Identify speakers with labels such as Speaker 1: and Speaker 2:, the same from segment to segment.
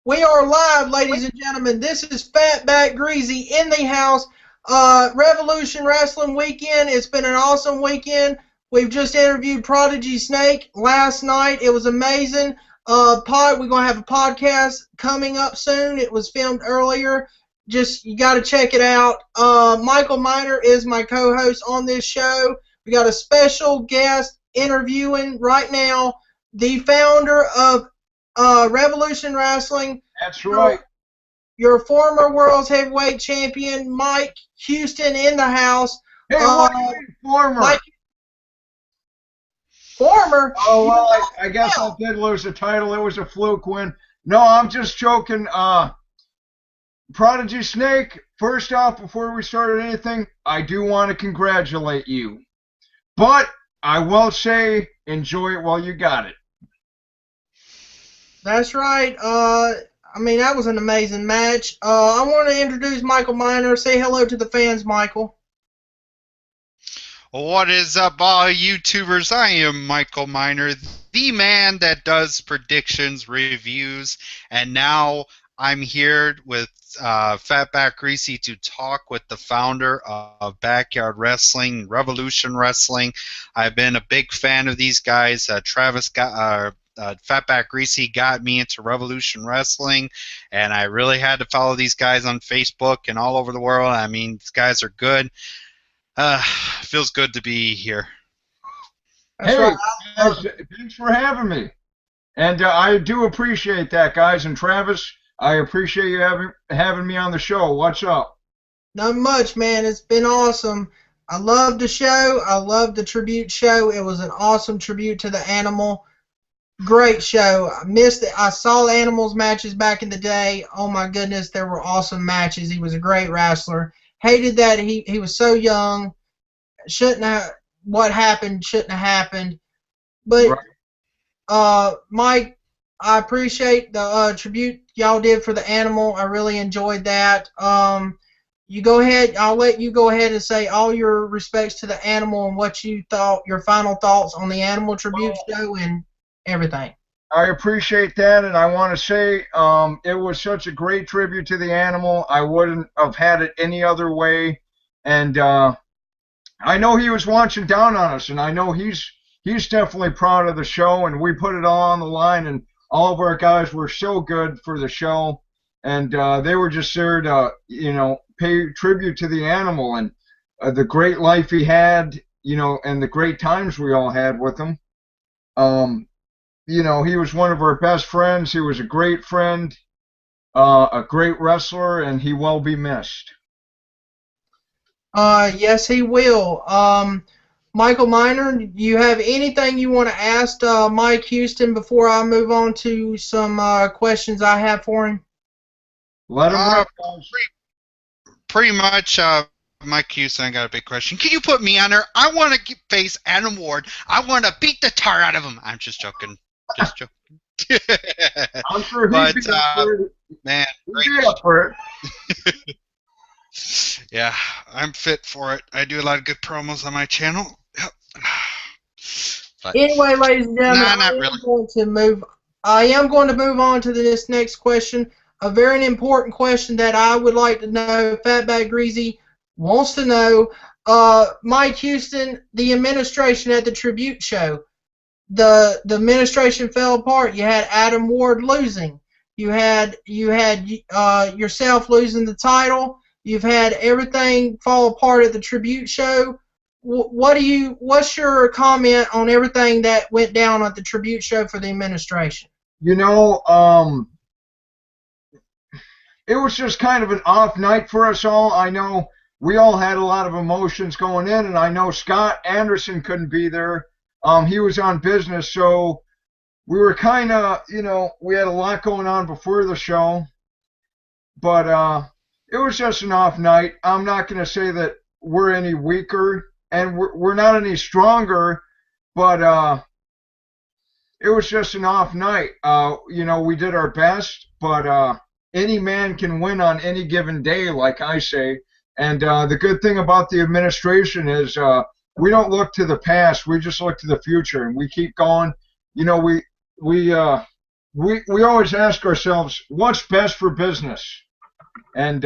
Speaker 1: We are live, ladies and gentlemen. This is Fatback Greasy in the house. Revolution Wrestling Weekend. It's been an awesome weekend. We've just interviewed Prodigy Snake last night. It was amazing. We're going to have a podcast coming up soon. It was filmed earlier. You got to check it out. Michael Miner is my co-host on this show. We got a special guest interviewing right now the founder of Revolution Wrestling.
Speaker 2: That's right.
Speaker 1: Your former World's Heavyweight Champion, Mike Houston, in the house.
Speaker 2: Hey, what do you mean, former?
Speaker 1: Former?
Speaker 2: Oh, well, I guess I did lose the title. It was a fluke win. No, I'm just joking. Prodigy Snake, first off, before we started anything, I do want to congratulate you. But I will say, enjoy it while you got it.
Speaker 1: That's right. That was an amazing match. I want to introduce Michael Miner. Say hello to the fans, Michael.
Speaker 3: What is up, all YouTubers? I am Michael Miner, the man that does predictions, reviews, and now I'm here with Fatback Greasy to talk with the founder of Backyard Wrestling, Revolution Wrestling. I've been a big fan of these guys. Fatback Greasy got me into Revolution Wrestling, and I really had to follow these guys on Facebook and all over the world. I mean, these guys are good. Feels good to be here.
Speaker 2: Hey, thanks for having me. And I do appreciate that, guys. And Travis, I appreciate you having me on the show. What's up?
Speaker 1: Not much, man. It's been awesome. I loved the show. I loved the tribute show. It was an awesome tribute to the animal. Great show. I missed it. I saw Animal's matches back in the day. Oh my goodness, there were awesome matches. He was a great wrestler. Hated that he was so young. What happened shouldn't have happened. But Mike, I appreciate the tribute y'all did for the animal. I really enjoyed that. You go ahead. I'll let you go ahead and say all your respects to the animal and what you thought, your final thoughts on the animal tribute show and everything.
Speaker 2: I appreciate that, and I want to say it was such a great tribute to the animal. I wouldn't have had it any other way, and I know he was watching down on us, and I know he's definitely proud of the show, and we put it all on the line, and all of our guys were so good for the show, and they were just there to, pay tribute to the animal and the great life he had, and the great times we all had with him. He was one of our best friends. He was a great friend, a great wrestler, and he will be missed.
Speaker 1: Yes, he will. Michael Miner, do you have anything you want to ask Mike Houston before I move on to some questions I have for him?
Speaker 2: Let him know.
Speaker 3: Pretty much, Mike Houston, I got a big question. Can you put me on there? I want to face Adam Ward. I want to beat the tar out of him. I'm just joking. Just joking.
Speaker 2: I'm sure he'd be up for it.
Speaker 3: Man,
Speaker 2: great. He'd be up for it.
Speaker 3: Yeah, I'm fit for it. I do a lot of good promos on my channel. Yep. But,
Speaker 1: anyway, ladies and gentlemen, I am going to move on to this next question. A very important question that I would like to know. Fatback Greasy wants to know. Mike Houston, the administration at the tribute show. The administration fell apart. You had Adam Ward losing. You had yourself losing the title. You've had everything fall apart at the tribute show. What's your comment on everything that went down at the tribute show for the administration?
Speaker 2: It was just kind of an off night for us all. I know we all had a lot of emotions going in, and I know Scott Anderson couldn't be there. He was on business, so we were kind of, we had a lot going on before the show. But it was just an off night. I'm not going to say that we're any weaker, and we're not any stronger, but it was just an off night. We did our best, but any man can win on any given day, like I say. And the good thing about the administration is we don't look to the past. We just look to the future, and we keep going. We we always ask ourselves, what's best for business? And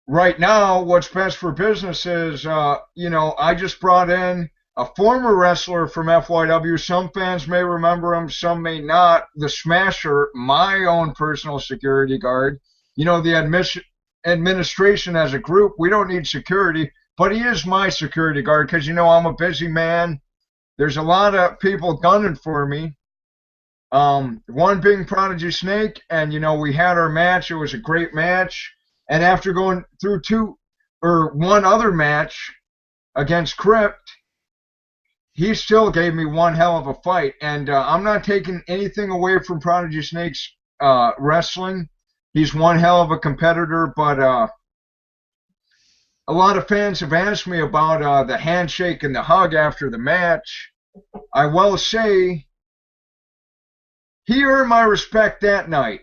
Speaker 2: right now, what's best for business is, I just brought in a former wrestler from FYW. Some fans may remember him, some may not. The Smasher, my own personal security guard. The administration as a group, we don't need security, but he is my security guard because, I'm a busy man. There's a lot of people gunning for me. One being Prodigy Snake, and, we had our match. It was a great match. And after going through one other match against Crypt, he still gave me one hell of a fight. And I'm not taking anything away from Prodigy Snake's wrestling. He's one hell of a competitor, but a lot of fans have asked me about the handshake and the hug after the match. I will say he earned my respect that night,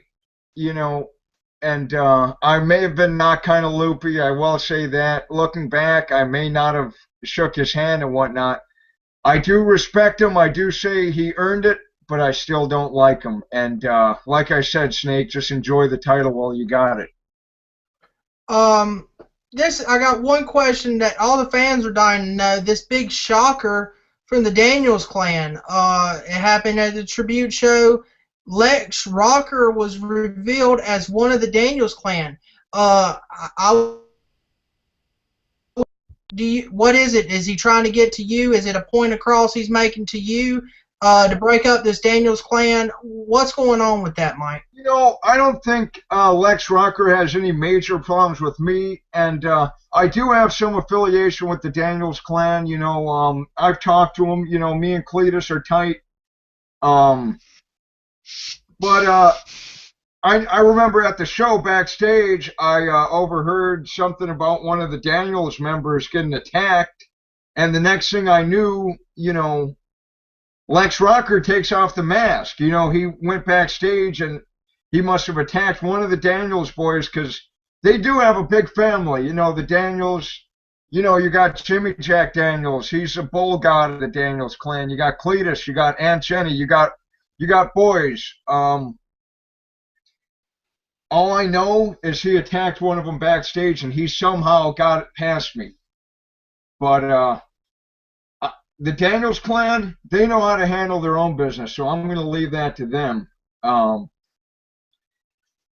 Speaker 2: and I may have been not kind of loopy. I will say that. Looking back, I may not have shook his hand and whatnot. I do respect him. I do say he earned it, but I still don't like him. And like I said, Snake, just enjoy the title while you got it.
Speaker 1: I got one question that all the fans are dying to know. This big shocker from the Daniels clan. It happened at the tribute show. Lex Rocker was revealed as one of the Daniels clan. What is it? Is he trying to get to you? Is it a point across he's making to you to break up this Daniels clan? What's going on with that, Mike?
Speaker 2: I don't think Lex Rocker has any major problems with me, and I do have some affiliation with the Daniels clan. I've talked to him. Me and Cletus are tight. But I remember at the show backstage, I overheard something about one of the Daniels members getting attacked, and the next thing I knew, Lex Rocker takes off the mask. He went backstage, and he must have attacked one of the Daniels boys because they do have a big family. The Daniels, you got Jimmy Jack Daniels. He's a bull god of the Daniels clan. You got Cletus. You got Aunt Jenny. You got boys. All I know is he attacked one of them backstage, and he somehow got it past me. But the Daniels clan, they know how to handle their own business, so I'm going to leave that to them.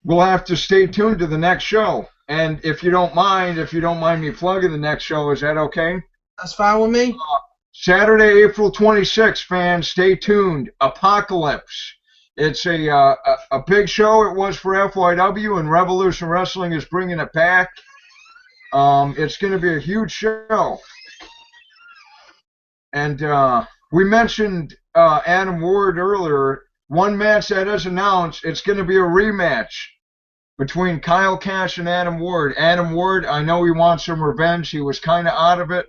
Speaker 2: We'll have to stay tuned to the next show. And if you don't mind me plugging the next show, is that okay?
Speaker 1: That's fine with me.
Speaker 2: Saturday, April 26th, fans, stay tuned. Apocalypse. It's a big show. It was for FYW, and Revolution Wrestling is bringing it back. It's going to be a huge show. And we mentioned Adam Ward earlier. One match that is announced, it's going to be a rematch between Kyle Cash and Adam Ward. Adam Ward, I know he wants some revenge. He was kind of out of it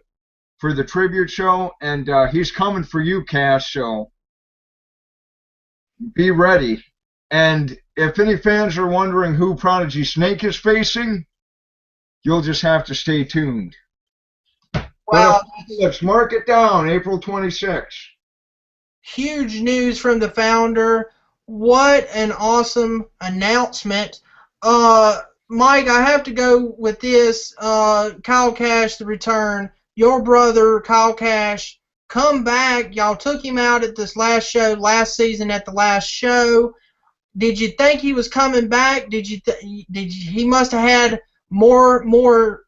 Speaker 2: for the tribute show, and he's coming for you, Cash, so be ready. And if any fans are wondering who Prodigy Snake is facing, you'll just have to stay tuned. Well, let's mark it down, April 26th.
Speaker 1: Huge news from the founder. What an awesome announcement. Mike, I have to go with this. Kyle Cash, the return. Your brother, Kyle Cash, come back. Y'all took him out at this last show, last season at the last show. Did you think he was coming back? He must have had more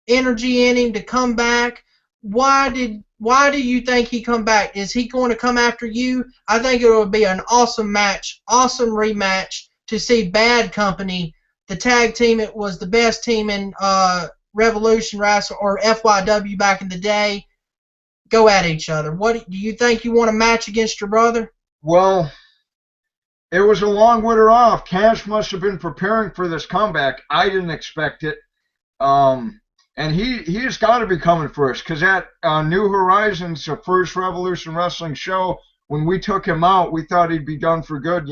Speaker 1: energy in him to come back. Why do you think he come back? Is he going to come after you? I think it would be an awesome match, awesome rematch to see Bad Company, the tag team. It was the best team in Revolution Wrestling or FYW back in the day. Go at each other. What do you think? You want a match against your brother?
Speaker 2: Well, it was a long winter off. Cash must have been preparing for this comeback. I didn't expect it. And he's got to be coming for us because at New Horizons, the first Revolution Wrestling show, when we took him out, we thought he'd be done for good.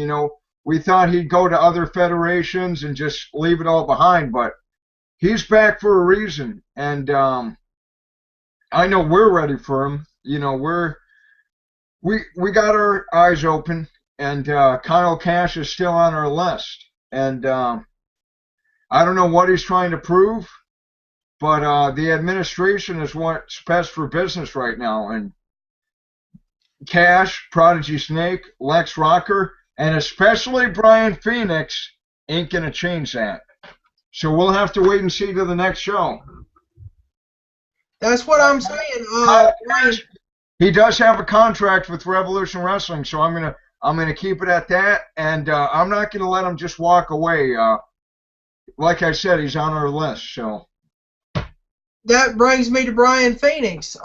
Speaker 2: We thought he'd go to other federations and just leave it all behind. But he's back for a reason, and I know we're ready for him. we got our eyes open, and Kyle Cash is still on our list. And I don't know what he's trying to prove, but the administration is what's best for business right now. And Cash, Prodigy Snake, Lex Rocker, and especially Brian Phoenix ain't going to change that. So we'll have to wait and see to the next show.
Speaker 1: That's what I'm saying.
Speaker 2: Cash, he does have a contract with Revolution Wrestling, so I'm gonna keep it at that, and I'm not gonna let him just walk away. Like I said, he's on our list. So
Speaker 1: that brings me to Brian Phoenix.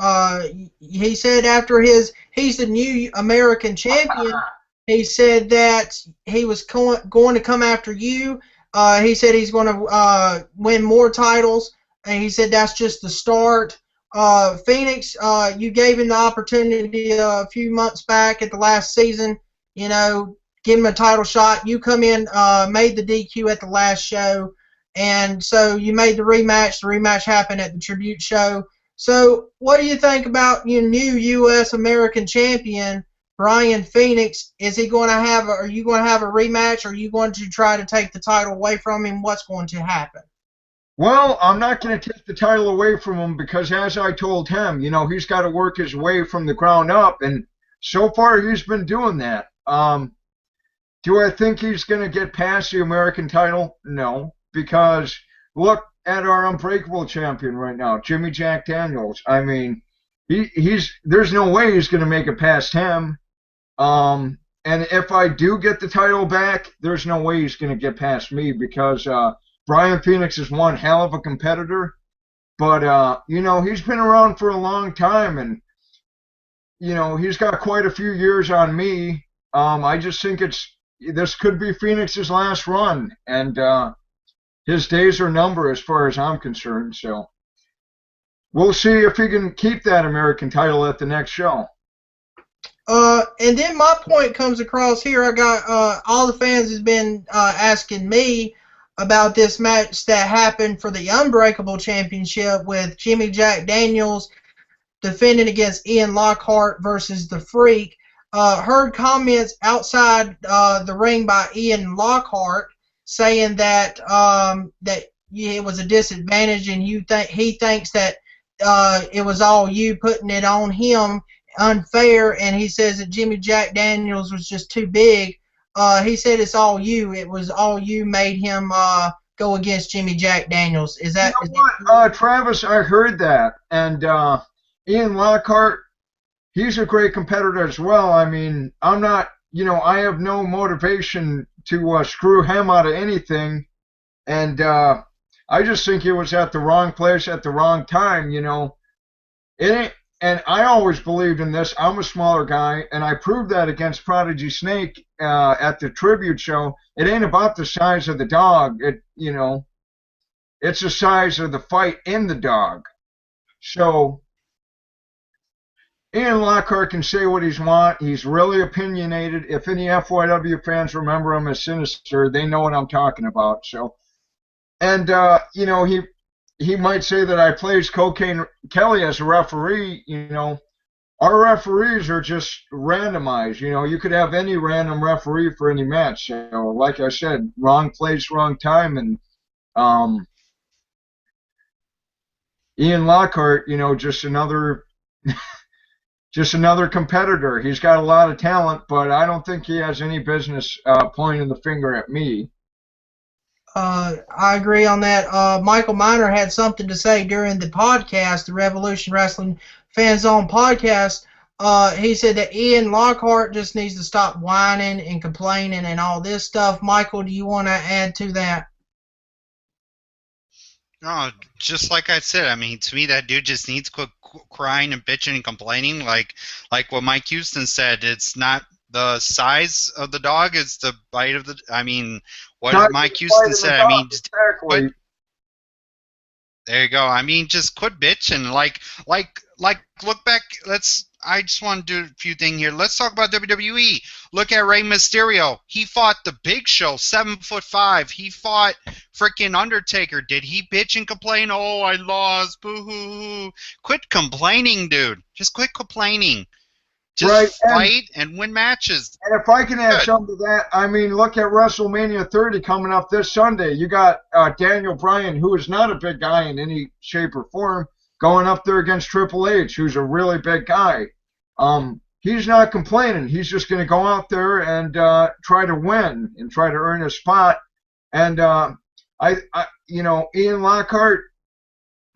Speaker 1: He said after he's the new American champion. He said that he was going to come after you. He said he's going to win more titles, and he said that's just the start. Phoenix, you gave him the opportunity a few months back at the last season. You know, give him a title shot. You come in, made the DQ at the last show. And so you made the rematch. The rematch happened at the tribute show. So what do you think about your new U.S. American champion, Brian Phoenix? Is he going to have? Are you going to have a rematch? Or are you going to try to take the title away from him? What's going to happen?
Speaker 2: Well, I'm not going to take the title away from him because, as I told him, you know, he's got to work his way from the ground up, and so far he's been doing that. Do I think he's going to get past the American title? No. Because look at our unbreakable champion right now, Jimmy Jack Daniels. I mean, there's no way he's going to make it past him. And if I do get the title back, there's no way he's going to get past me because Brian Phoenix is one hell of a competitor. But you know, he's been around for a long time, and you know, he's got quite a few years on me. I just think this could be Phoenix's last run, and his days are numbered as far as I'm concerned. So we'll see if he can keep that American title at the next show.
Speaker 1: And then my point comes across here. I got all the fans has been asking me about this match that happened for the Unbreakable Championship with Jimmy Jack Daniels defending against Ian Lockhart versus The Freak. Heard comments outside the ring by Ian Lockhart saying that it was a disadvantage, and he thinks that it was all you putting it on him unfair, and he says that Jimmy Jack Daniels was just too big. He said it's all you. It was all you made him go against Jimmy Jack Daniels. Is that?
Speaker 2: You know what, Travis? I heard that, and Ian Lockhart, he's a great competitor as well. I mean, I'm not. You know, I have no motivation to screw him out of anything, and I just think he was at the wrong place at the wrong time. You know, it ain't. And I always believed in this. I'm a smaller guy, and I proved that against Prodigy Snake at the tribute show. It ain't about the size of the dog. You know, it's the size of the fight in the dog. So Ian Lockhart can say what he's want. He's really opinionated. If any FYW fans remember him as Sinister, they know what I'm talking about. So, and you know, he might say that I placed Cocaine Kelly as a referee. You know, our referees are just randomized. You know, you could have any random referee for any match. You know, like I said, wrong place, wrong time, and Ian Lockhart, you know, just another competitor. He's got a lot of talent, but I don't think he has any business pointing the finger at me.
Speaker 1: I agree on that. Michael Miner had something to say during the podcast, the Revolution Wrestling Fan Zone podcast. He said that Ian Lockhart just needs to stop whining and complaining and all this stuff. Michael, do you want to add to that?
Speaker 3: No, just like I said, I mean, to me, that dude just needs to quit crying and bitching and complaining. Like what Mike Houston said, it's not the size of the dog, it's the bite of the. I mean, what did Mike Houston said? I mean,
Speaker 2: exactly.
Speaker 3: There you go. I mean, just quit bitching. Like, look back. I just want to do a few things here. Let's talk about WWE. Look at Rey Mysterio. He fought the Big Show, 7'5". He fought freaking Undertaker. Did he bitch and complain? Oh, I lost. Boo hoo hoo. Quit complaining, dude. Just quit complaining.
Speaker 2: Right.
Speaker 3: Just fight and win matches.
Speaker 2: And if I can add
Speaker 3: Good.
Speaker 2: something to that, I mean, look at WrestleMania 30 coming up this Sunday. You got Daniel Bryan, who is not a big guy in any shape or form, going up there against Triple H, who's a really big guy. He's not complaining. He's just going to go out there and try to win and try to earn a spot. And Ian Lockhart,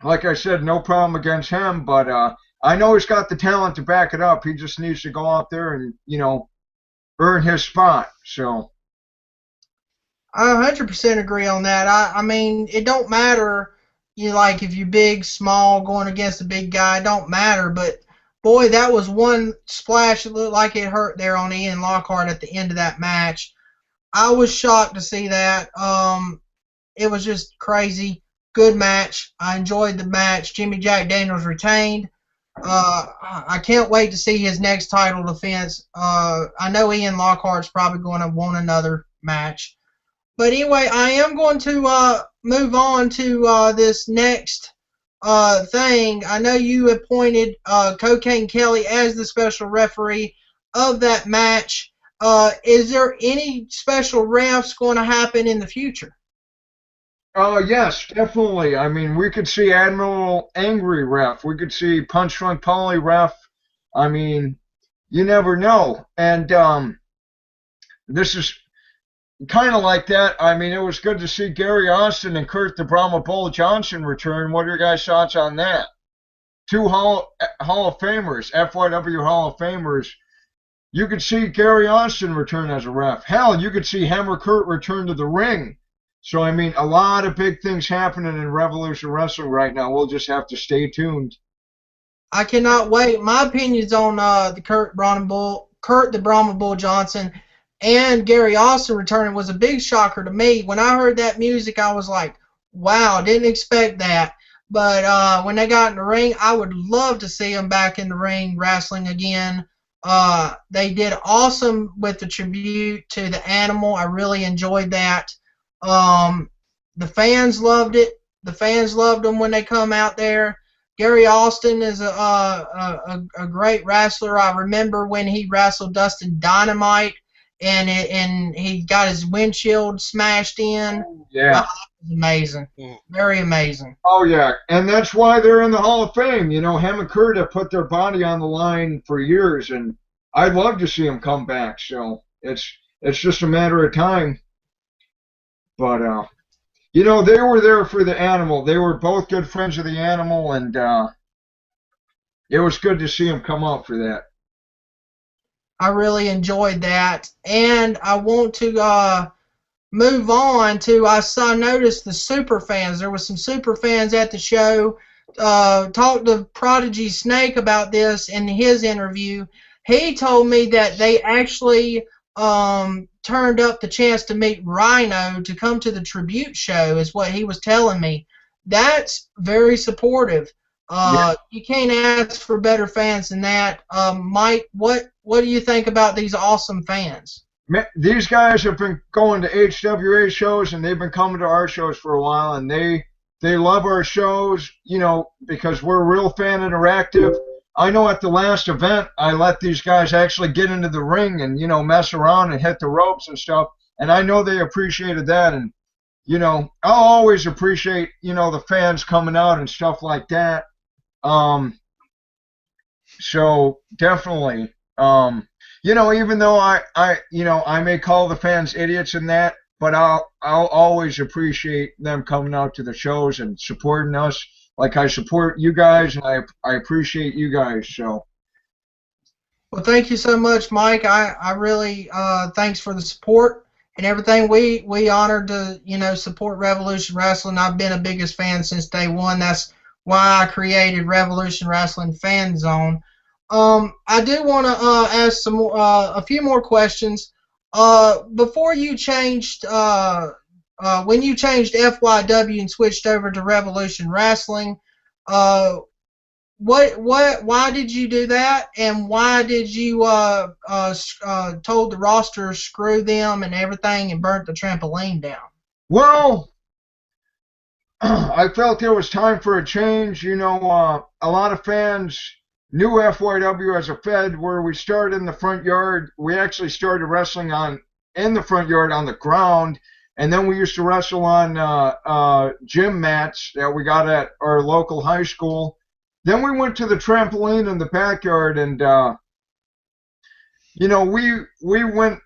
Speaker 2: like I said, no problem against him, but I know he's got the talent to back it up. He just needs to go out there and, earn his spot. So
Speaker 1: I 100% agree on that. I mean, it don't matter, like if you're big, small, going against a big guy, it don't matter. But boy, that was one splash that looked like it hurt there on Ian Lockhart at the end of that match. I was shocked to see that. It was just crazy. Good match. I enjoyed the match. Jimmy Jack Daniels retained. I can't wait to see his next title defense. I know Ian Lockhart's probably going to want another match. But anyway, I am going to move on to this next thing. I know you appointed Cocaine Kelly as the special referee of that match. Is there any special refs going to happen in the future?
Speaker 2: Yes, definitely. I mean, we could see Admiral Angry ref. We could see Punch Drunk Polly ref. I mean, you never know. And this is kind of like that. I mean, it was good to see Gary Austin and Kurt the Brahma Bull Johnson return. What are your guys' thoughts on that? Two Hall of Famers, FYW Hall of Famers. You could see Gary Austin return as a ref. Hell, you could see Hammer Kurt return to the ring. So, I mean, a lot of big things happening in Revolution Wrestling right now. We'll just have to stay tuned.
Speaker 1: I cannot wait. My opinions on the Kurt the Brahma Bull Johnson and Gary Austin returning was a big shocker to me. When I heard that music, I was like, wow, didn't expect that. But when they got in the ring, I would love to see them back in the ring wrestling again. They did awesome with the tribute to the animal. I really enjoyed that. The fans loved it. The fans loved them when they come out there. Gary Austin is a great wrestler. I remember when he wrestled Dustin Dynamite and he got his windshield smashed in.
Speaker 2: Yeah.
Speaker 1: It was amazing. Very amazing.
Speaker 2: Oh, yeah. And that's why they're in the Hall of Fame. You know, him and Kurt have put their body on the line for years, and I'd love to see them come back. So it's just a matter of time. But, they were there for the animal. They were both good friends of the animal, and it was good to see them come out for that.
Speaker 1: I really enjoyed that. And I want to move on to, I noticed the super fans. There were some super fans at the show. Talked to Prodigy Snake about this in his interview. He told me that they actually turned up the chance to meet Rhino to come to the tribute show, is what he was telling me. That's very supportive.
Speaker 2: Yeah.
Speaker 1: You can't ask for better fans than that. Mike, what do you think about these awesome fans?
Speaker 2: These guys have been going to HWA shows, and they've been coming to our shows for a while, and they love our shows, because we're real fan interactive. I know at the last event, I let these guys actually get into the ring and, mess around and hit the ropes and stuff. And I know they appreciated that. And, I'll always appreciate, the fans coming out and stuff like that. So definitely, even though I may call the fans idiots in that, but I'll always appreciate them coming out to the shows and supporting us. Like I support you guys, and I appreciate you guys. So,
Speaker 1: well, thank you so much, Mike. I really thanks for the support and everything. We honored to support Revolution Wrestling. I've been a biggest fan since day one. That's why I created Revolution Wrestling Fan Zone. I do want to ask a few more questions. Before you changed. When you changed FYW and switched over to Revolution Wrestling, why did you do that, and why did you told the roster screw them and everything and burnt the trampoline down?
Speaker 2: Well, I felt there was time for a change. A lot of fans new FYW as a Fed, where we started in the front yard. We actually started wrestling in the front yard on the ground, and then we used to wrestle on gym mats that we got at our local high school. Then we went to the trampoline in the backyard, and we went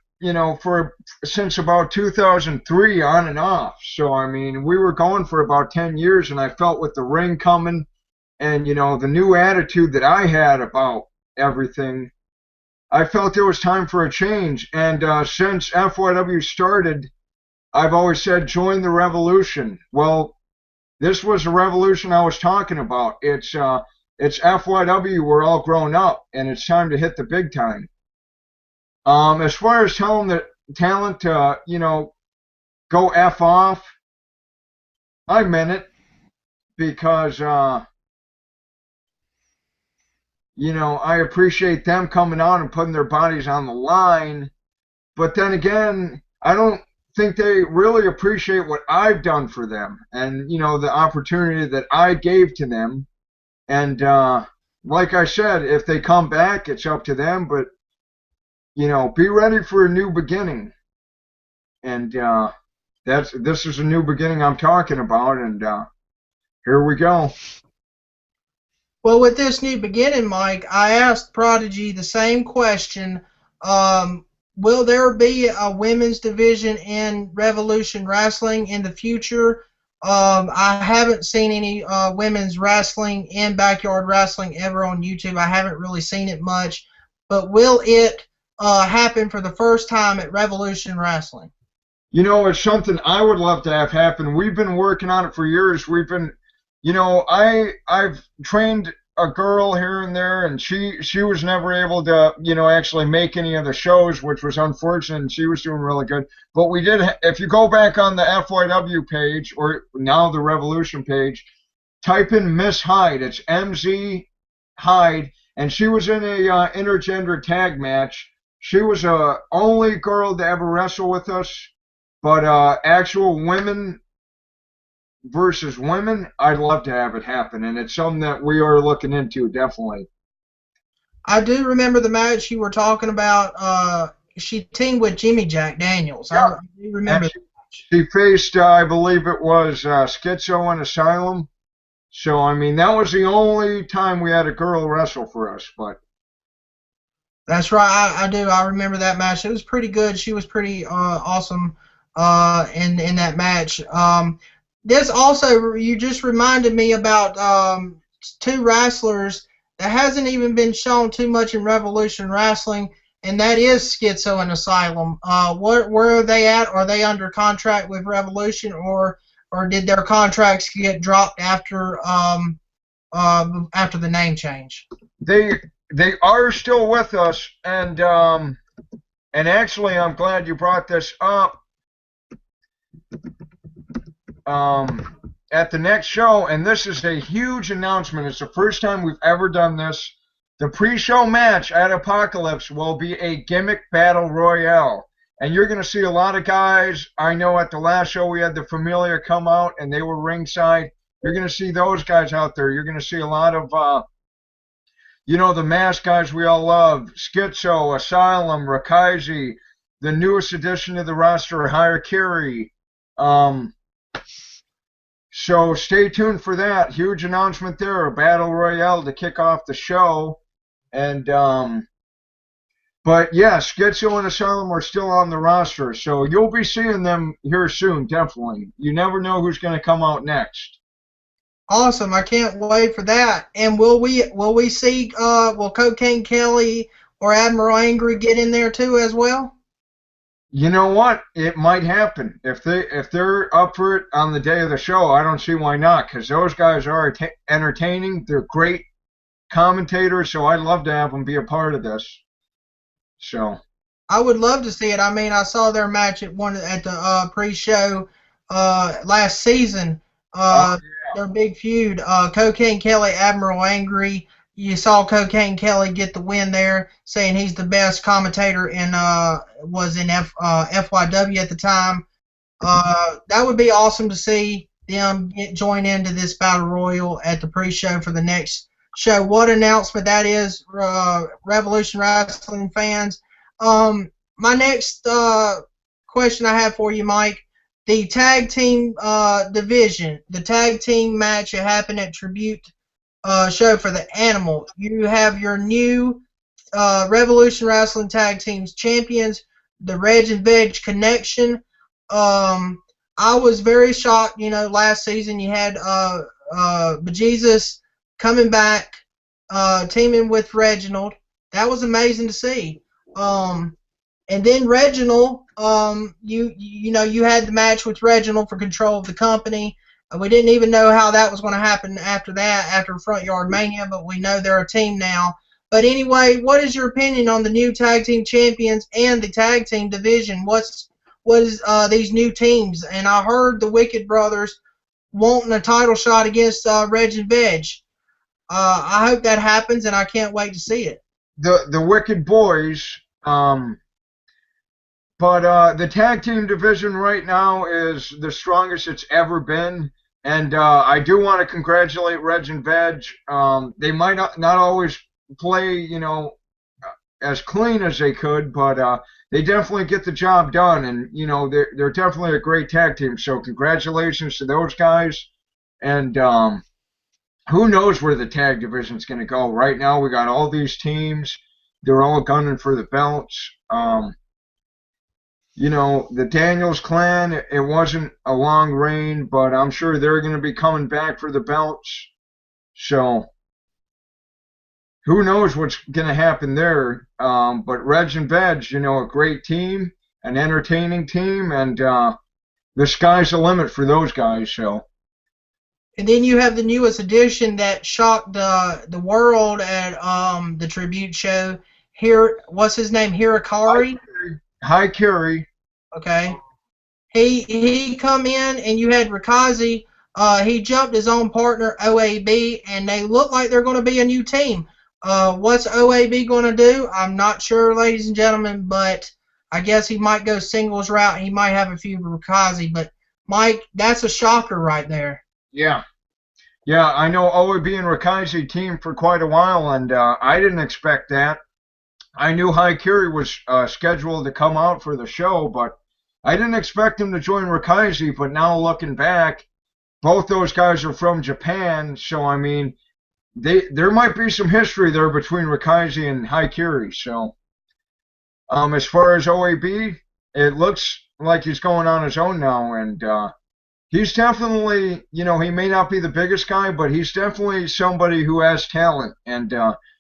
Speaker 2: for since about 2003 on and off. So I mean, we were going for about 10 years, and I felt with the ring coming and the new attitude that I had about everything, I felt it was time for a change. And since FYW started, I've always said, join the revolution. Well, this was the revolution I was talking about. It's FYW. We're all grown up, and it's time to hit the big time. As far as telling the talent to, go F off, I meant it, because, I appreciate them coming out and putting their bodies on the line. But then again, I don't think they really appreciate what I've done for them and, the opportunity that I gave to them. And like I said, if they come back, it's up to them. But, be ready for a new beginning. And this is a new beginning I'm talking about. And here we go.
Speaker 1: Well, with this new beginning, Mike, I asked Prodigy the same question. Will there be a women's division in Revolution Wrestling in the future? I haven't seen any women's wrestling in Backyard Wrestling ever on YouTube. I haven't really seen it much. But will it happen for the first time at Revolution Wrestling?
Speaker 2: It's something I would love to have happen. We've been working on it for years. We've been, I've trained a girl here and there, and she was never able to, actually make any of the shows, which was unfortunate, and she was doing really good. But we did, if you go back on the FYW page, or now the Revolution page, type in Miss Hyde. It's MZ Hyde, and she was in a intergender tag match. She was the only girl to ever wrestle with us, but actual women versus women, I'd love to have it happen, and it's something that we are looking into, definitely.
Speaker 1: I do remember the match you were talking about. She teamed with Jimmy Jack Daniels.
Speaker 2: Yeah.
Speaker 1: I do remember that match.
Speaker 2: She faced, I believe it was Schizo and Asylum. So, I mean, that was the only time we had a girl wrestle for us. But
Speaker 1: that's right. I do. I remember that match. It was pretty good. She was pretty awesome in that match. This also, you just reminded me about two wrestlers that hasn't even been shown too much in Revolution Wrestling, and that is Schizo and Asylum. Where are they at? Are they under contract with Revolution, or did their contracts get dropped after the name change?
Speaker 2: They are still with us, and actually, I'm glad you brought this up. At the next show, and this is a huge announcement. It's the first time we've ever done this. The pre-show match at Apocalypse will be a gimmick battle royale, and you're going to see a lot of guys. I know at the last show we had the Familia come out, and they were ringside. You're going to see those guys out there. You're going to see a lot of the masked guys we all love: Schizo, Asylum, Rakaizi, the newest addition to the roster, Harakiri. So stay tuned for that. Huge announcement there, a battle royale to kick off the show. And but yeah, Schizo and Asylum are still on the roster, so you'll be seeing them here soon, definitely. You never know who's going to come out next.
Speaker 1: Awesome! I can't wait for that. And will we see will Cocaine Kelly or Admiral Angry get in there too as well?
Speaker 2: You know what? It might happen. If they're up for it on the day of the show, I don't see why not, because those guys are entertaining. They're great commentators, so I'd love to have them be a part of this. So
Speaker 1: I would love to see it. I mean, I saw their match at the pre-show last season.
Speaker 2: Yeah.
Speaker 1: Their big feud. Cocaine Kelly, Admiral Angry. You saw Cocaine Kelly get the win there, saying he's the best commentator was in FYW at the time. That would be awesome to see them join into this battle royal at the pre-show for the next show. What announcement that is, Revolution Wrestling fans. My next question I have for you, Mike, the tag team division, the tag team match that happened at Tribute show for the Animal. You have your new Revolution Wrestling Tag Teams champions, the Reg and Veg Connection. I was very shocked, last season you had Bejesus coming back, teaming with Reginald. That was amazing to see. And then Reginald, you had the match with Reginald for control of the company. We didn't even know how that was going to happen after that, after Front Yard Mania, but we know they're a team now. But anyway, what is your opinion on the new tag team champions and the tag team division? What is these new teams? And I heard the Wicked Brothers wanting a title shot against Reg and Veg. I hope that happens, and I can't wait to see it.
Speaker 2: The Wicked Boys, but the tag team division right now is the strongest it's ever been. And I do want to congratulate Reg and Veg. They might not always play, as clean as they could, but they definitely get the job done. And, they're definitely a great tag team. So congratulations to those guys. And who knows where the tag division's going to go. Right now we got all these teams. They're all gunning for the belts. The Daniels clan, it wasn't a long reign, but I'm sure they're going to be coming back for the belts. So, who knows what's going to happen there. But Reg and Veg, a great team, an entertaining team, and the sky's the limit for those guys. So.
Speaker 1: And then you have the newest addition that shocked the world at the Tribute show. Here, what's his name? Hirikari?
Speaker 2: Hi, Kerry.
Speaker 1: Okay. He come in, and you had Rikazi. He jumped his own partner, OAB, and they look like they're going to be a new team. What's OAB going to do? I'm not sure, ladies and gentlemen, but I guess he might go singles route. He might have a few Rikazi, but Mike, that's a shocker right there.
Speaker 2: Yeah. Yeah, I know OAB and Rikazi teamed for quite a while, and I didn't expect that. I knew Haikiri was scheduled to come out for the show, but I didn't expect him to join Rikazi. But now looking back, both those guys are from Japan, so I mean, there might be some history there between Rikazi and Haikiri. So, as far as OAB, it looks like he's going on his own now, and he's definitely, he may not be the biggest guy, but he's definitely somebody who has talent, and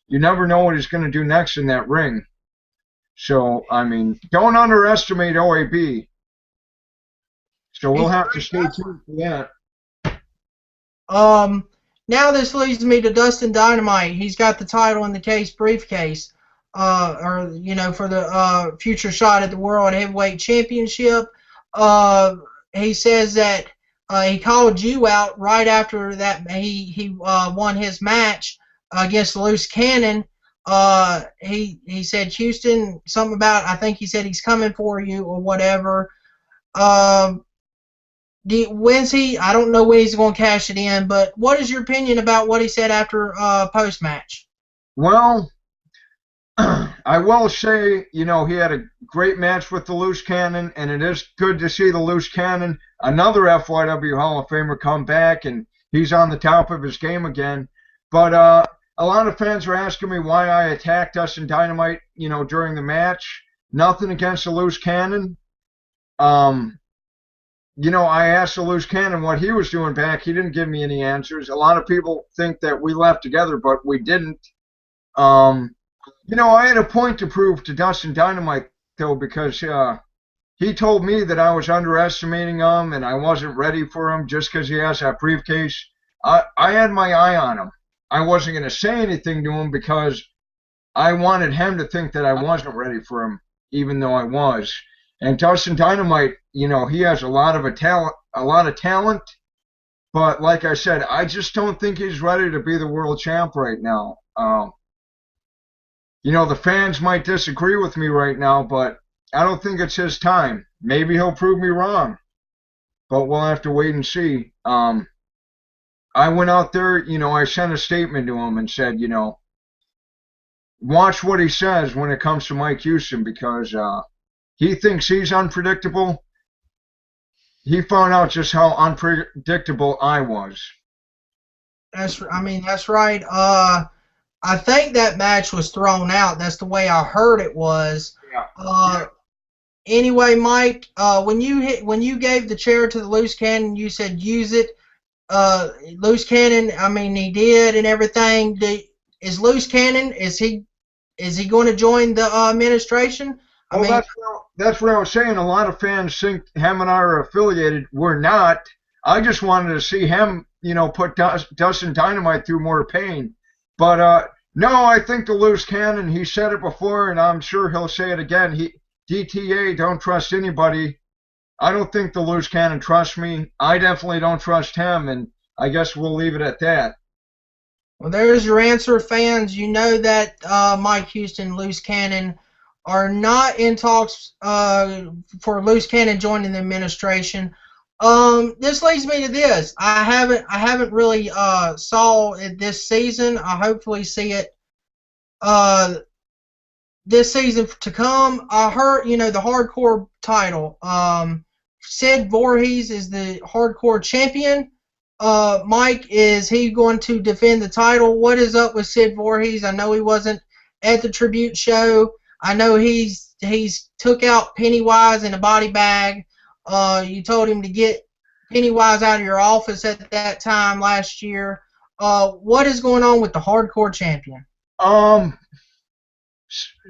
Speaker 2: you never know what he's going to do next in that ring. So, I mean, don't underestimate OAB. So we'll have to stay tuned for
Speaker 1: that. Now this leads me to Dustin Dynamite. He's got the title in the case briefcase, for the future shot at the World Heavyweight Championship. He says that he called you out right after that he won his match against Loose Cannon. He said, Houston, something about, I think he said he's coming for you or whatever. When's he? I don't know when he's going to cash it in, but what is your opinion about what he said after post-match?
Speaker 2: Well, I will say, he had a great match with the Loose Cannon, and it is good to see the Loose Cannon, another FYW Hall of Famer, come back, and he's on the top of his game again. But a lot of fans are asking me why I attacked Dustin Dynamite, during the match. Nothing against the Loose Cannon. I asked the Loose Cannon what he was doing back. He didn't give me any answers. A lot of people think that we left together, but we didn't. I had a point to prove to Dustin Dynamite, though, because he told me that I was underestimating him and I wasn't ready for him just because he has that briefcase. I had my eye on him. I wasn't going to say anything to him because I wanted him to think that I wasn't ready for him, even though I was. And Dustin Dynamite, he has a lot of talent, but like I said, I just don't think he's ready to be the world champ right now. The fans might disagree with me right now, but I don't think it's his time. Maybe he'll prove me wrong, but we'll have to wait and see. I went out there, I sent a statement to him and said, watch what he says when it comes to Mike Houston, because he thinks he's unpredictable. He found out just how unpredictable I was.
Speaker 1: That's right. I think that match was thrown out. That's the way I heard it was.
Speaker 2: Yeah.
Speaker 1: Anyway, Mike, when you gave the chair to the loose cannon, you said use it. Loose cannon, I mean, he did and everything. Is loose cannon? Is he going to join the administration?
Speaker 2: That's what I was saying. A lot of fans think him and I are affiliated. We're not. I just wanted to see him, put Dustin Dynamite through more pain. But no, I think the loose cannon. He said it before, and I'm sure he'll say it again. DTA, don't trust anybody. I don't think the loose cannon trusts me. I definitely don't trust him, and I guess we'll leave it at that.
Speaker 1: Well, there's your answer, fans. You know that Mike Houston, loose cannon, are not in talks for loose cannon joining the administration. This leads me to this. I haven't really saw it this season. I hopefully see it this season to come. I heard, the hardcore title. Sid Voorhees is the hardcore champion. Mike, is he going to defend the title? What is up with Sid Voorhees? I know he wasn't at the tribute show. I know he's took out Pennywise in a body bag. You told him to get Pennywise out of your office at that time last year. What is going on with the hardcore champion?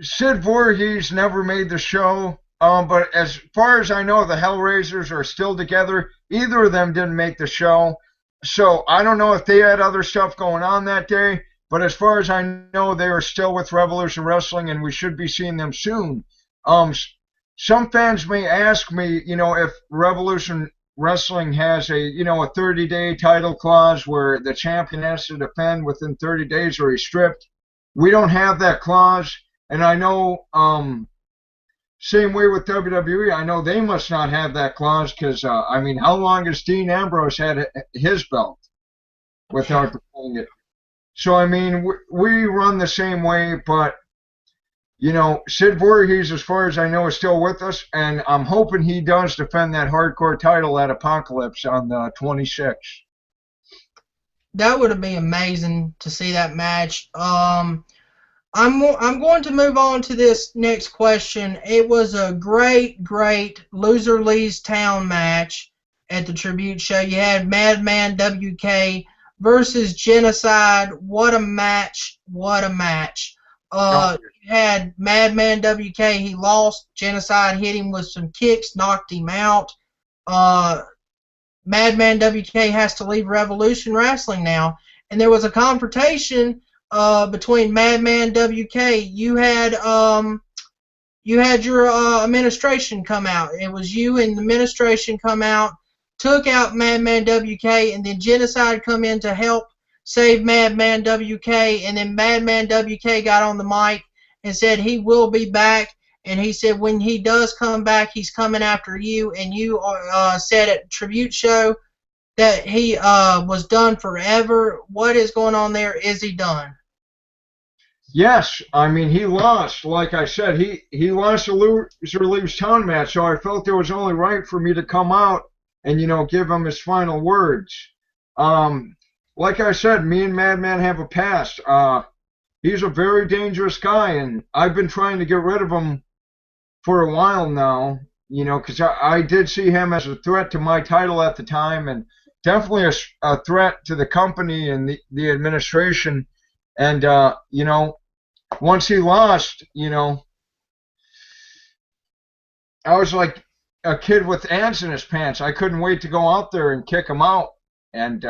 Speaker 2: Sid Voorhees never made the show. But as far as I know, the Hellraisers are still together. Either of them didn't make the show. So I don't know if they had other stuff going on that day. But as far as I know, they are still with Revolution Wrestling, and we should be seeing them soon. Some fans may ask me, if Revolution Wrestling has a 30-day title clause where the champion has to defend within 30 days or he's stripped. We don't have that clause. And I know, same way with WWE, I know they must not have that clause because, how long has Dean Ambrose had his belt without defending it? So, we run the same way, but, Sid Voorhees, as far as I know, is still with us, and I'm hoping he does defend that hardcore title at Apocalypse on the 26th.
Speaker 1: That would be amazing to see that match. I'm going to move on to this next question. It was a great Loser Leaves Town match at the tribute show. You had Madman WK versus Genocide. What a match. You had Madman WK. He lost. Genocide hit him with some kicks, knocked him out. Madman WK has to leave Revolution Wrestling now. And there was a confrontation between Madman WK. You had your administration come out. It was you and the administration come out, took out Madman WK, and then Genocide come in to help save Madman WK, and then Madman WK got on the mic and said he will be back, and he said when he does come back, he's coming after you, and you said at Tribute Show that he was done forever. What is going on there? Is he done?
Speaker 2: Yes, he lost. Like I said, he lost a Loser Leaves Town match, so I felt it was only right for me to come out and, give him his final words. Like I said, me and Madman have a past. He's a very dangerous guy, and I've been trying to get rid of him for a while now, because I did see him as a threat to my title at the time, and definitely a threat to the company and the administration. And, once he lost, I was like a kid with ants in his pants. I couldn't wait to go out there and kick him out. And,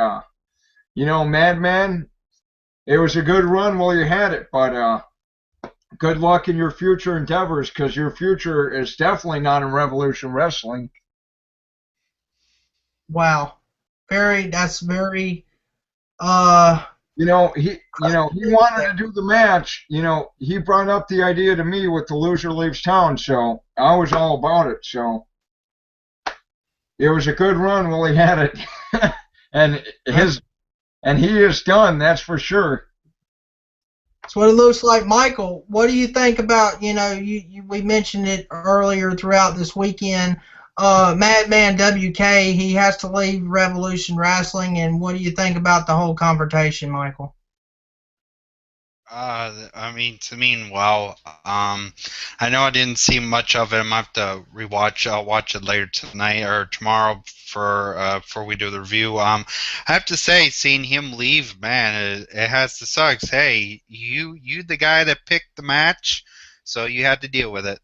Speaker 2: Madman, it was a good run while you had it, but good luck in your future endeavors, because your future is definitely not in Revolution Wrestling.
Speaker 1: Wow. That's very
Speaker 2: he wanted to do the match. He brought up the idea to me with the Loser Leaves Town, so I was all about it. So it was a good run while he had it. And And he is done, that's for sure.
Speaker 1: That's what it looks like. Michael, what do you think about, we mentioned it earlier throughout this weekend, Madman WK, he has to leave Revolution Wrestling, and what do you think about the whole confrontation, Michael?
Speaker 3: Well, I know I didn't see much of it. I'm gonna have to rewatch. I'll watch it later tonight or tomorrow for before we do the review. I have to say, seeing him leave, man, it has to suck. Hey, you the guy that picked the match, so you had to deal with it.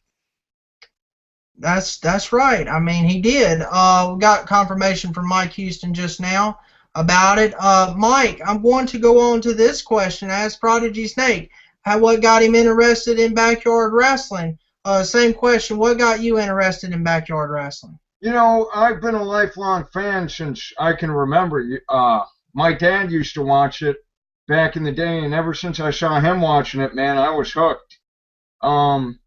Speaker 1: That's right. I mean, he did. We got confirmation from Mike Houston just now about it. Mike, I'm going to go on to this question. I asked Prodigy Snake, what got him interested in backyard wrestling? Same question. What got you interested in backyard wrestling?
Speaker 2: You know, I've been a lifelong fan since I can remember. My dad used to watch it back in the day, and ever since I saw him watching it, man, I was hooked. Growing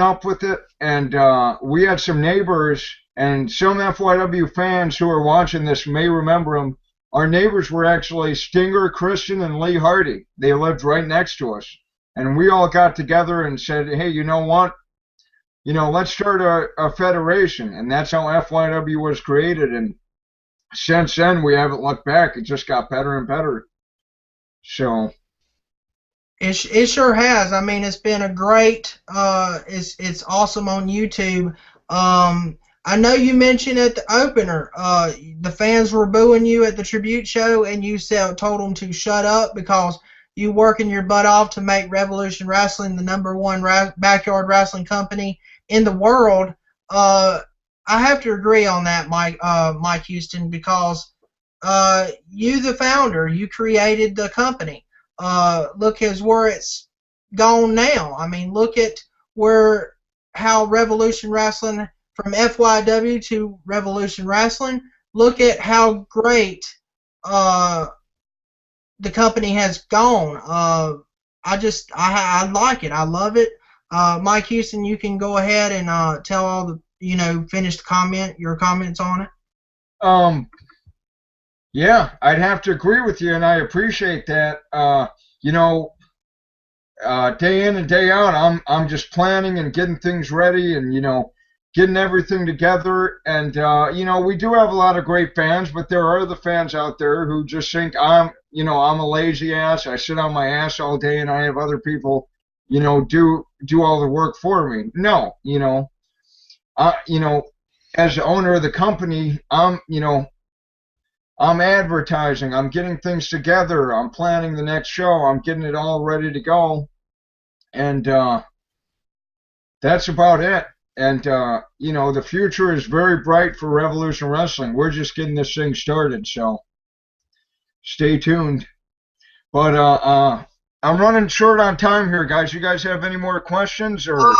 Speaker 2: up with it, and we had some neighbors, and some FYW fans who are watching this may remember them. Our neighbors were actually Stinger, Christian, and Lee Hardy. They lived right next to us. And we all got together and said, hey, you know what? Let's start a federation. And that's how FYW was created. And since then, we haven't looked back. It just got better and better. So...
Speaker 1: It sure has. I mean, it's been a great. It's awesome on YouTube. I know you mentioned at the opener, the fans were booing you at the tribute show, and you told them to shut up because you working your butt off to make Revolution Wrestling the #1 backyard wrestling company in the world. I have to agree on that, Mike Houston, because you, the founder, you created the company. Look at where it's gone now. I mean, look at how Revolution Wrestling, from FYW to Revolution Wrestling, look at how great the company has gone. I like it. I love it. Mike Houston, you can go ahead and tell all finish your comments on it.
Speaker 2: Yeah, I'd have to agree with you, and I appreciate that. Day in and day out, I'm just planning and getting things ready, and getting everything together. And we do have a lot of great fans, but there are the fans out there who just think I'm a lazy ass. I sit on my ass all day, and I have other people, do all the work for me. No, as the owner of the company, I'm advertising, I'm getting things together, I'm planning the next show, I'm getting it all ready to go, and that's about it. And, the future is very bright for Revolution Wrestling. We're just getting this thing started, so stay tuned. But I'm running short on time here, guys. You guys have any more questions? Or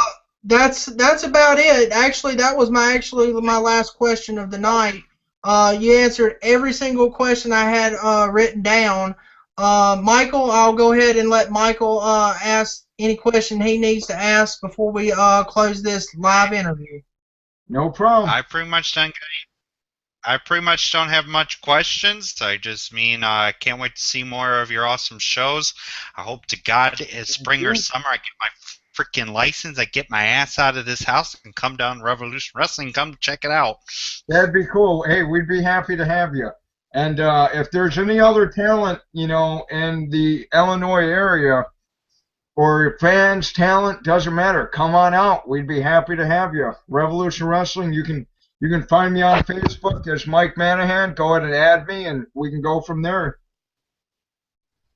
Speaker 1: that's about it. Actually, that was my last question of the night. You answered every single question I had written down. Michael, I'll go ahead and let Michael ask any question he needs to ask before we close this live interview.
Speaker 2: No problem.
Speaker 3: I pretty much don't have much questions. I just can't wait to see more of your awesome shows. I hope to God it's spring or summer I get my freaking license, I get my ass out of this house and come down to Revolution Wrestling, come check it out.
Speaker 2: That'd be cool. Hey, we'd be happy to have you. And if there's any other talent, in the Illinois area, or fans, talent, doesn't matter. Come on out. We'd be happy to have you. Revolution Wrestling, you can find me on Facebook as Mike Manahan. Go ahead and add me, and we can go from there.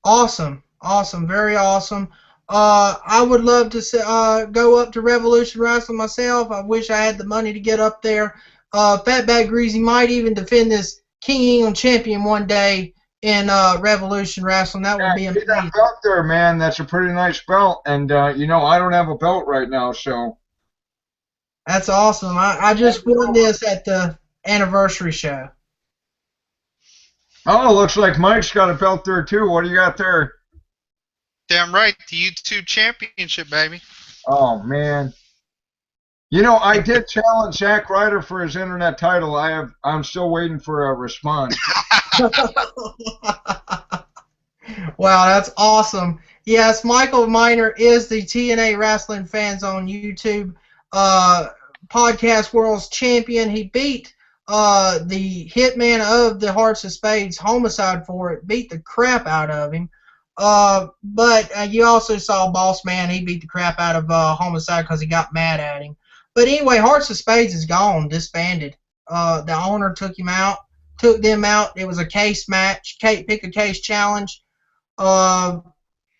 Speaker 1: Awesome. Very awesome. I would love to go up to Revolution Wrestling myself. I wish I had the money to get up there. Fatback Greasy might even defend this King England champion one day in Revolution Wrestling. That would be amazing.
Speaker 2: That belt there, man. That's a pretty nice belt. And, I don't have a belt right now, so.
Speaker 1: That's awesome. I just won this at the anniversary show.
Speaker 2: Oh, looks like Mike's got a belt there, too. What do you got there?
Speaker 3: Damn right, the YouTube Championship, baby.
Speaker 2: Oh, man. I did challenge Zack Ryder for his internet title. I'm still waiting for a response.
Speaker 1: Wow, that's awesome. Yes, Michael Miner is the TNA Wrestling Fans on YouTube uh, podcast world's champion. He beat the hitman of the Hearts of Spades, Homicide, for it. Beat the crap out of him. But you also saw Boss Man. He beat the crap out of Homicide because he got mad at him. But anyway, Hearts of Spades is gone, disbanded. The owner took them out. It was a case match, pick a case challenge.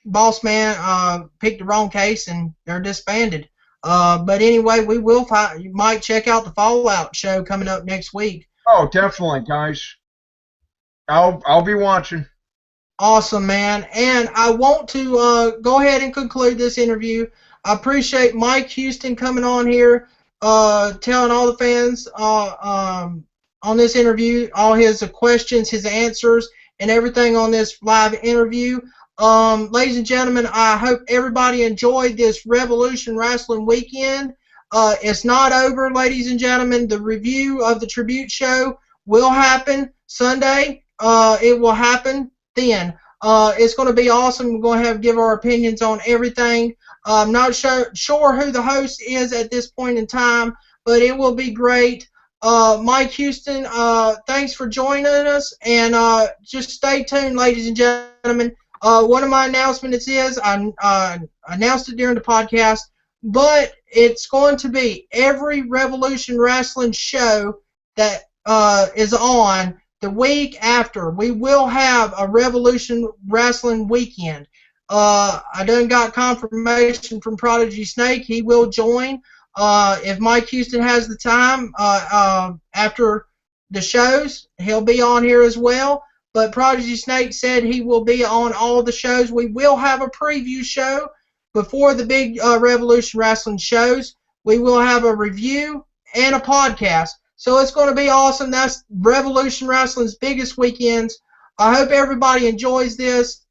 Speaker 1: Boss Man picked the wrong case and they're disbanded. But anyway, we will you might check out the Fallout show coming up next week.
Speaker 2: Oh, definitely, guys. I'll be watching.
Speaker 1: Awesome, man. And I want to go ahead and conclude this interview. I appreciate Mike Houston coming on here, telling all the fans on this interview, all his questions, his answers, and everything on this live interview. Ladies and gentlemen, I hope everybody enjoyed this Revolution Wrestling weekend. It's not over, ladies and gentlemen. The review of the tribute show will happen Sunday. It will happen then. It's going to be awesome. We're going to give our opinions on everything. I'm not sure who the host is at this point in time, but it will be great. Mike Houston, thanks for joining us, and just stay tuned, ladies and gentlemen. One of my announcements is I announced it during the podcast, but it's going to be every Revolution Wrestling show that is on the week after. We will have a Revolution Wrestling weekend. I done got confirmation from Prodigy Snake. He will join. If Mike Houston has the time after the shows, he'll be on here as well. But Prodigy Snake said he will be on all the shows. We will have a preview show before the big Revolution Wrestling shows. We will have a review and a podcast. So it's going to be awesome. That's Revolution Wrestling's biggest weekends. I hope everybody enjoys this.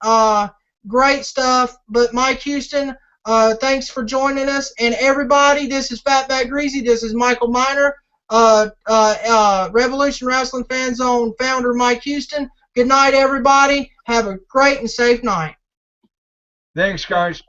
Speaker 1: Great stuff. But Mike Houston, thanks for joining us. And everybody, this is Fatback Greasy. This is Michael Miner, Revolution Wrestling Fan Zone founder Mike Houston. Good night, everybody. Have a great and safe night.
Speaker 2: Thanks, guys.